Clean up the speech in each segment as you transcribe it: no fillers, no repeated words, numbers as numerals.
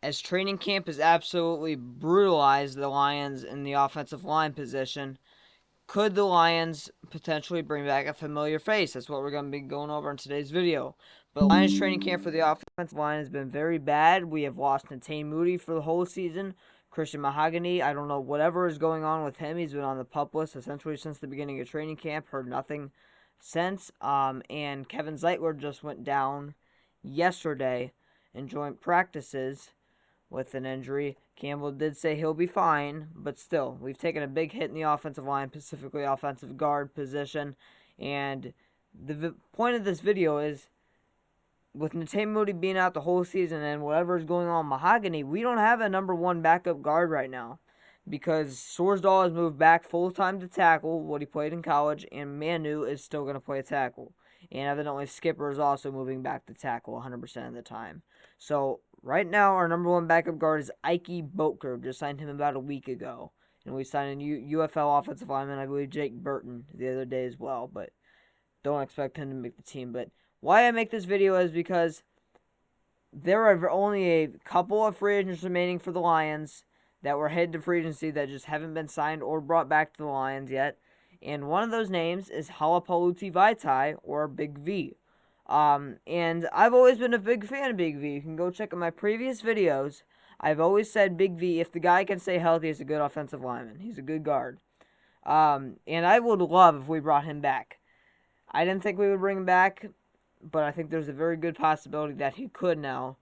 as training camp has absolutely brutalized the Lions in the offensive line position, could the Lions potentially bring back a familiar face? That's what we're going to be going over in today's video. But Lions training camp for the offensive line has been very bad. We have lost Netane Moody for the whole season. Christian Mahogany, I don't know whatever is going on with him. He's been on the PUP list essentially since the beginning of training camp. Heard nothing since. And Kevin Zeitler just went down yesterday in joint practices with an injury. Campbell did say he'll be fine, but still, we've taken a big hit in the offensive line, specifically offensive guard position. And the point of this video is, with Netane Moody being out the whole season and whatever is going on Mahogany, we don't have a number one backup guard right now. Because Sorsdahl has moved back full-time to tackle, what he played in college, and Manu is still going to play tackle. And evidently Skipper is also moving back to tackle 100% of the time. So right now, our number one backup guard is Ike Boettger. Just signed him about a week ago. And we signed a UFL offensive lineman, I believe Jake Burton, the other day as well. But don't expect him to make the team. But why I make this video is because there are only a couple of free agents remaining for the Lions that were headed to free agency that just haven't been signed or brought back to the Lions yet. And one of those names is Halapoulivaati Vaitai, or Big V. And I've always been a big fan of Big V. You can go check out my previous videos. I've always said Big V, if the guy can stay healthy, is a good offensive lineman. He's a good guard. And I would love if we brought him back. I didn't think we would bring him back, but I think there's a very good possibility that he could now.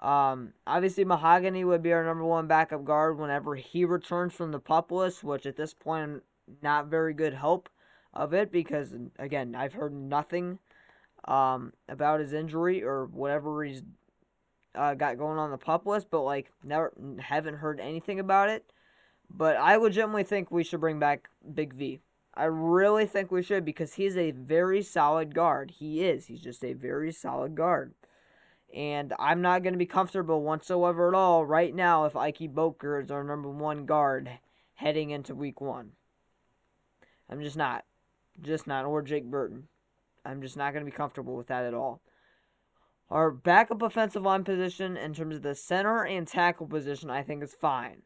Obviously, Mahogany would be our number one backup guard whenever he returns from the PUP list, which at this point, I'm not very good hope of it because, again, I've heard nothing about his injury or whatever he's got going on the PUP list, but, like, never haven't heard anything about it. But I legitimately think we should bring back Big V. I really think we should because he's a very solid guard. He is. He's just a very solid guard. And I'm not going to be comfortable whatsoever at all right now if Ike Boettger is our number one guard heading into week one. I'm just not. Just not. Or Jake Burton. I'm just not going to be comfortable with that at all. Our backup offensive line position in terms of the center and tackle position I think is fine.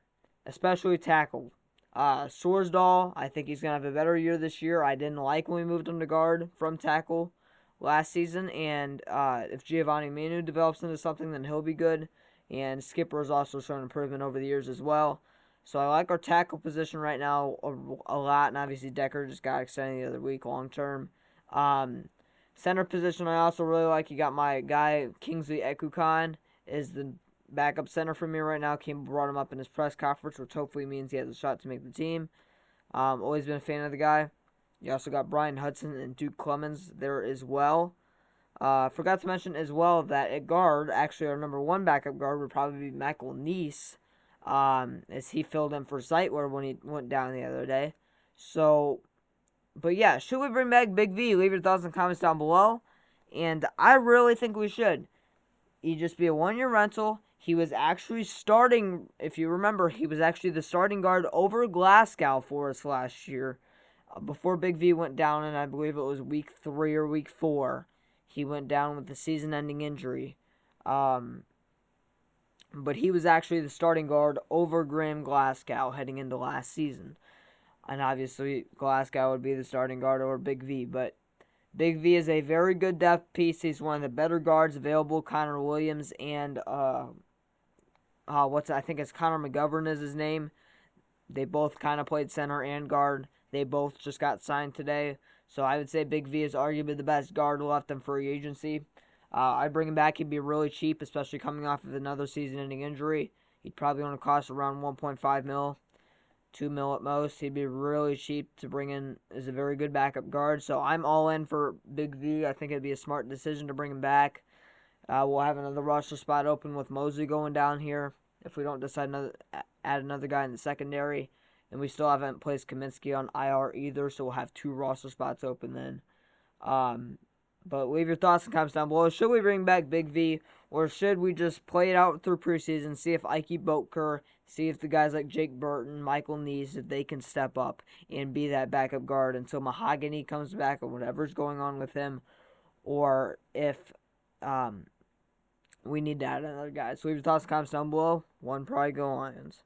Especially tackle. Sorsdahl, I think he's going to have a better year this year. I didn't like when we moved him to guard from tackle last season, and if Giovanni Manu develops into something, then he'll be good. And Skipper has also shown improvement over the years as well. So I like our tackle position right now a lot, and obviously Decker just got extended the other week long term. Center position I also really like. You got my guy Kingsley Ekukan is the backup center for me right now. Campbell brought him up in his press conference, which hopefully means he has a shot to make the team. Always been a fan of the guy. You also got Brian Hudson and Duke Clemens there as well. Forgot to mention as well that at guard, actually our number one backup guard would probably be Michael Neese, as he filled in for Zeitler when he went down the other day. So, but yeah, should we bring back Big V? Leave your thoughts and comments down below. And I really think we should. He'd just be a one-year rental. He was actually starting, if you remember, he was actually the starting guard over Glasgow for us last year. Before Big V went down, and I believe it was week 3 or week 4, he went down with a season-ending injury. But he was actually the starting guard over Graham Glasgow heading into last season. And obviously, Glasgow would be the starting guard over Big V. But Big V is a very good depth piece. He's one of the better guards available. Connor Williams and, I think it's Connor McGovern is his name. They both kind of played center and guard. They both just got signed today. So I would say Big V is arguably the best guard left in free agency. I'd bring him back. He'd be really cheap, especially coming off of another season-ending injury. He'd probably only cost around 1.5 mil, 2 mil at most. He'd be really cheap to bring in as a very good backup guard. So I'm all in for Big V. I think it'd be a smart decision to bring him back. We'll have another roster spot open with Mosley going down here if we don't decide add another guy in the secondary. And we still haven't placed Kaminsky on IR either, so we'll have 2 roster spots open then. But leave your thoughts and comments down below. Should we bring back Big V, or should we just play it out through preseason, see if Ike Boettger, see if the guys like Jake Burton, Michael Neese, if they can step up and be that backup guard until Mahogany comes back or whatever's going on with him, or if we need to add another guy. So leave your thoughts, comments down below. One probably go Lions.